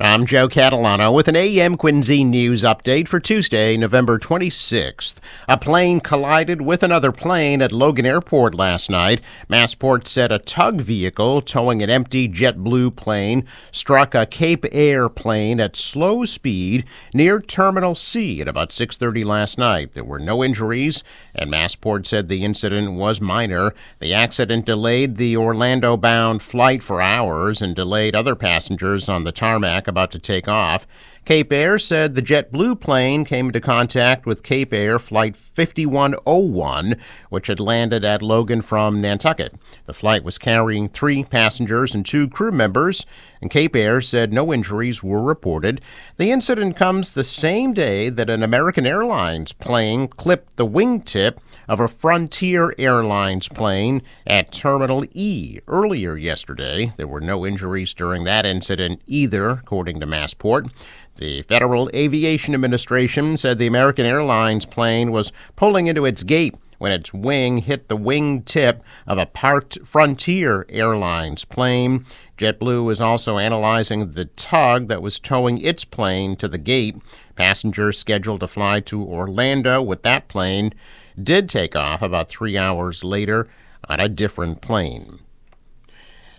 I'm Joe Catalano with an AM Quincy news update for Tuesday, November 26th. A plane collided with another plane at Logan Airport last night. Massport said a tug vehicle towing an empty JetBlue plane struck a Cape Air plane at slow speed near Terminal C at about 6:30 last night. There were no injuries, and Massport said the incident was minor. The accident delayed the Orlando-bound flight for hours and delayed other passengers on the tarmac about to take off. Cape Air said the JetBlue plane came into contact with Cape Air Flight 5101, which had landed at Logan from Nantucket. The flight was carrying 3 passengers and 2 crew members, and Cape Air said no injuries were reported. The incident comes the same day that an American Airlines plane clipped the wingtip of a Frontier Airlines plane at Terminal E earlier yesterday. There were no injuries during that incident either, according to Massport. The Federal Aviation Administration said the American Airlines plane was pulling into its gate when its wing hit the wing tip of a parked Frontier Airlines plane. JetBlue is also analyzing the tug that was towing its plane to the gate. Passengers scheduled to fly to Orlando with that plane did take off about 3 hours later on a different plane.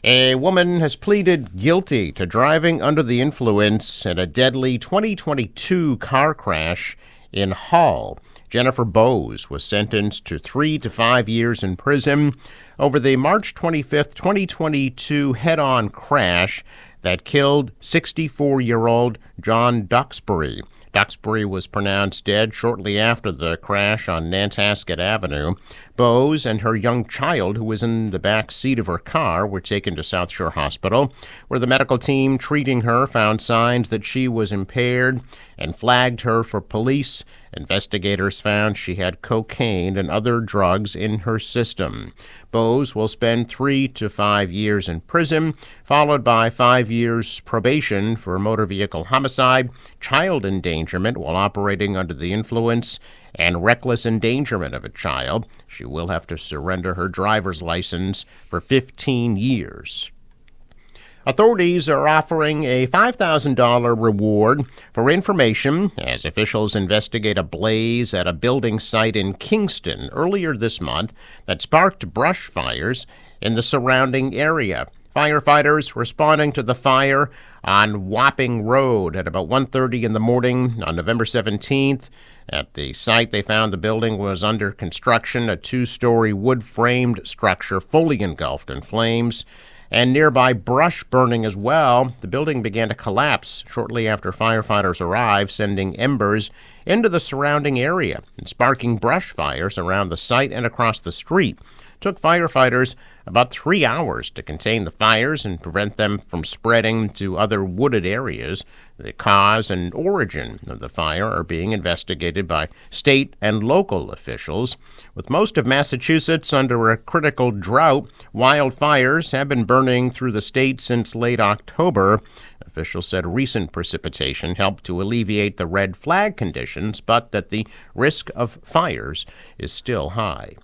A woman has pleaded guilty to driving under the influence in a deadly 2022 car crash in Hull. Jennifer Bowes was sentenced to 3 to 5 years in prison over the March 25th, 2022 head-on crash that killed 64-year-old John Duxbury. Duxbury was pronounced dead shortly after the crash on Nantasket Avenue. Bowes and her young child, who was in the back seat of her car, were taken to South Shore Hospital, where the medical team treating her found signs that she was impaired and flagged her for police. Investigators found she had cocaine and other drugs in her system. Bowes will spend 3 to 5 years in prison, followed by 5 years probation for motor vehicle homicide, child endangerment while operating under the influence, and reckless endangerment of a child. She will have to surrender her driver's license for 15 years. Authorities are offering a $5,000 reward for information as officials investigate a blaze at a building site in Kingston earlier this month that sparked brush fires in the surrounding area. Firefighters responding to the fire on Wapping Road at about 1:30 in the morning on November 17th. At the site, they found the building was under construction, a 2-story wood-framed structure fully engulfed in flames, and nearby brush burning as well. The building began to collapse shortly after firefighters arrived, sending embers into the surrounding area and sparking brush fires around the site and across the street. It took firefighters about 3 hours to contain the fires and prevent them from spreading to other wooded areas. The cause and origin of the fire are being investigated by state and local officials. With most of Massachusetts under a critical drought, wildfires have been burning through the state since late October. Officials said recent precipitation helped to alleviate the red flag conditions, but that the risk of fires is still high.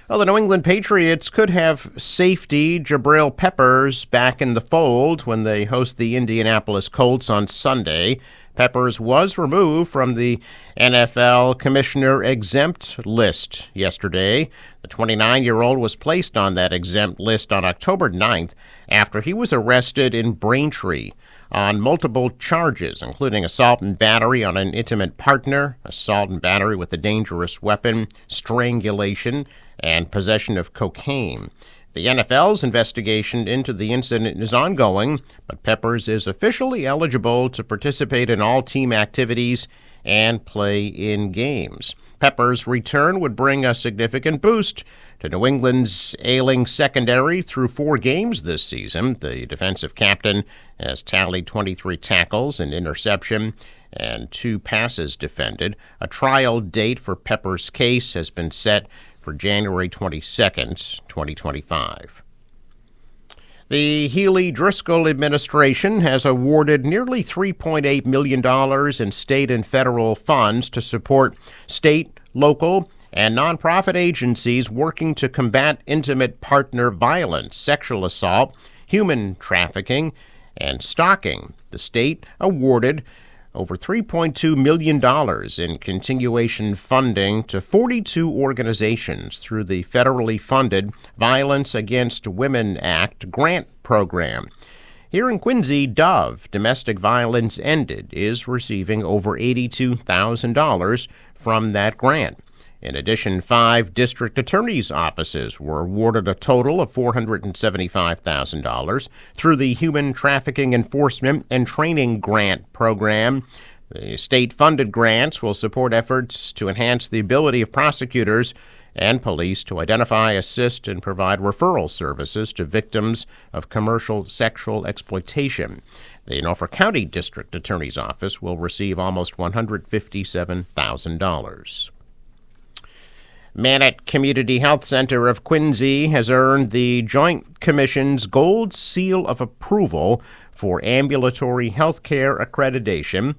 Well, the New England Patriots could have safety Jabril Peppers back in the fold when they host the Indianapolis Colts on Sunday. Peppers was removed from the NFL Commissioner Exempt list yesterday. The 29-year-old was placed on that exempt list on October 9th after he was arrested in Braintree on multiple charges, including assault and battery on an intimate partner, assault and battery with a dangerous weapon, strangulation, and possession of cocaine. The NFL's investigation into the incident is ongoing, but Peppers is officially eligible to participate in all team activities and play in games. Peppers' return would bring a significant boost to New England's ailing secondary through 4 games this season. The defensive captain has tallied 23 tackles, an interception, and 2 passes defended. A trial date for Peppers' case has been set for January 22nd, 2025. The Healey-Driscoll administration has awarded nearly $3.8 million in state and federal funds to support state, local, and nonprofit agencies working to combat intimate partner violence, sexual assault, human trafficking, and stocking. The state awarded over $3.2 million in continuation funding to 42 organizations through the federally funded Violence Against Women Act grant program. Here in Quincy, Dove, Domestic Violence Ended, is receiving over $82,000 from that grant. In addition, 5 district attorneys' offices were awarded a total of $475,000 through the Human Trafficking Enforcement and Training Grant Program. The state-funded grants will support efforts to enhance the ability of prosecutors and police to identify, assist, and provide referral services to victims of commercial sexual exploitation. The Norfolk County District Attorney's Office will receive almost $157,000. Mannett Community Health Center of Quincy has earned the Joint Commission's Gold Seal of Approval for ambulatory health care accreditation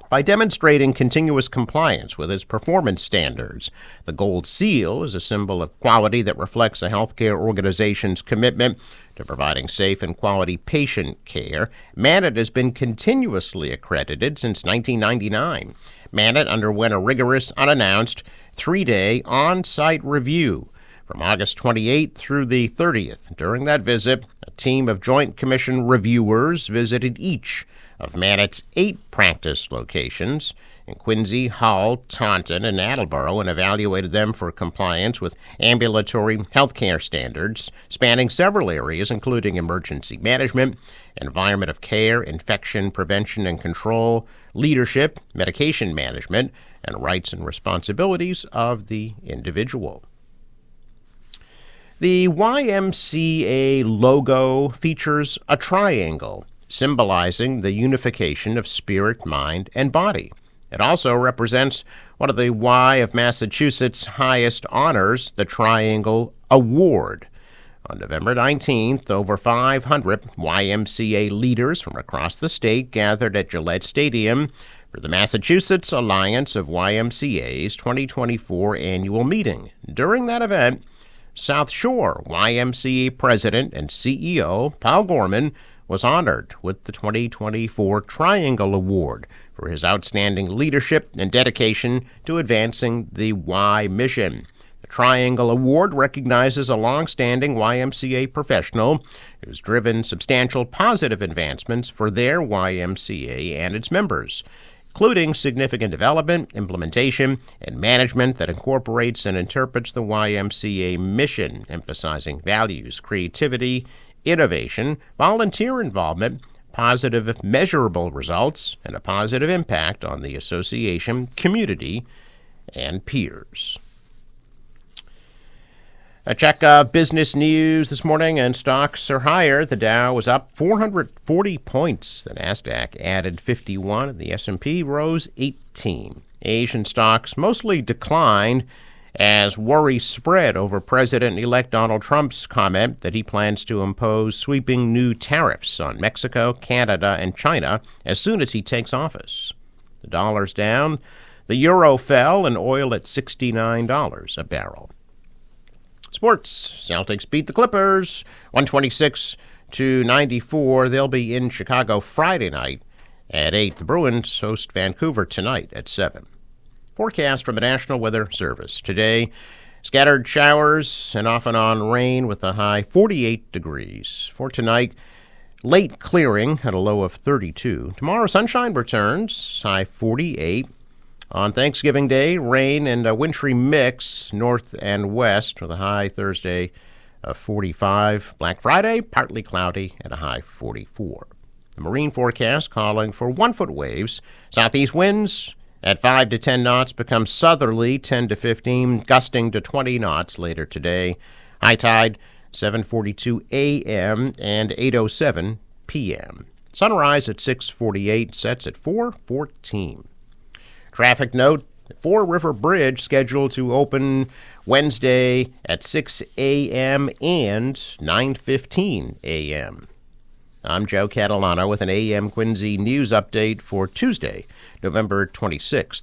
by demonstrating continuous compliance with its performance standards. The Gold Seal is a symbol of quality that reflects a healthcare organization's commitment to providing safe and quality patient care. Mannett has been continuously accredited since 1999. Mannett underwent a rigorous, unannounced, 3-day on-site review from August 28th through the 30th. During that visit, a team of Joint Commission reviewers visited each of Mannett's 8 practice locations in Quincy, Hull, Taunton, and Attleboro, and evaluated them for compliance with ambulatory healthcare standards spanning several areas, including emergency management, environment of care, infection prevention and control, leadership, medication management, and rights and responsibilities of the individual. The YMCA logo features a triangle symbolizing the unification of spirit, mind, and body. It also represents one of the Y of Massachusetts' highest honors, the Triangle Award. On November 19th, over 500 YMCA leaders from across the state gathered at Gillette Stadium for the Massachusetts Alliance of YMCA's 2024 annual meeting. During that event, South Shore YMCA President and CEO Paul Gorman was honored with the 2024 Triangle Award for his outstanding leadership and dedication to advancing the Y mission. The Triangle Award recognizes a long-standing YMCA professional who's driven substantial positive advancements for their YMCA and its members, including significant development, implementation, and management that incorporates and interprets the YMCA mission, emphasizing values, creativity, innovation, volunteer involvement, positive measurable results, and a positive impact on the association, community, and peers. A check of business news this morning, and stocks are higher. The Dow was up 440 points. The Nasdaq added 51, and the S&P rose 18. Asian stocks mostly declined as worry spread over President-elect Donald Trump's comment that he plans to impose sweeping new tariffs on Mexico, Canada, and China as soon as he takes office. The dollar's down, the euro fell, and oil at $69 a barrel. Sports. Celtics beat the Clippers 126-94. They'll be in Chicago Friday night at 8. The Bruins host Vancouver tonight at 7. Forecast from the National Weather Service. Today, scattered showers and off and on rain with a high 48 degrees. For tonight, late clearing at a low of 32. Tomorrow, sunshine returns, high 48. On Thanksgiving Day, rain and a wintry mix north and west with a high Thursday of 45. Black Friday, partly cloudy at a high 44. The marine forecast calling for 1-foot waves. Southeast winds at 5 to 10 knots become southerly 10 to 15, gusting to 20 knots later today. High tide 7:42 a.m. and 8:07 p.m. Sunrise at 6:48, sets at 4:14. Traffic note, Fore River Bridge scheduled to open Wednesday at 6 a.m. and 9:15 a.m. I'm Joe Catalano with an AM Quincy news update for Tuesday, November 26th.